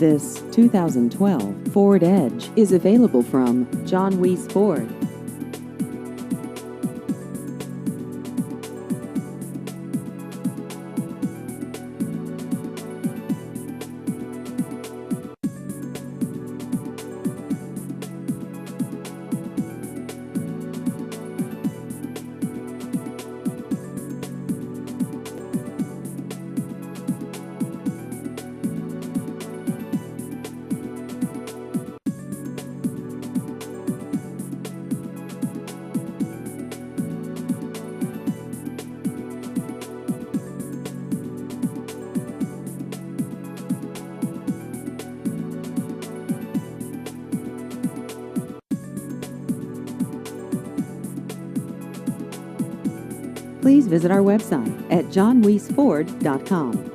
This 2012 Ford Edge is available from John Weiss Ford. Please visit our website at johnweissford.com.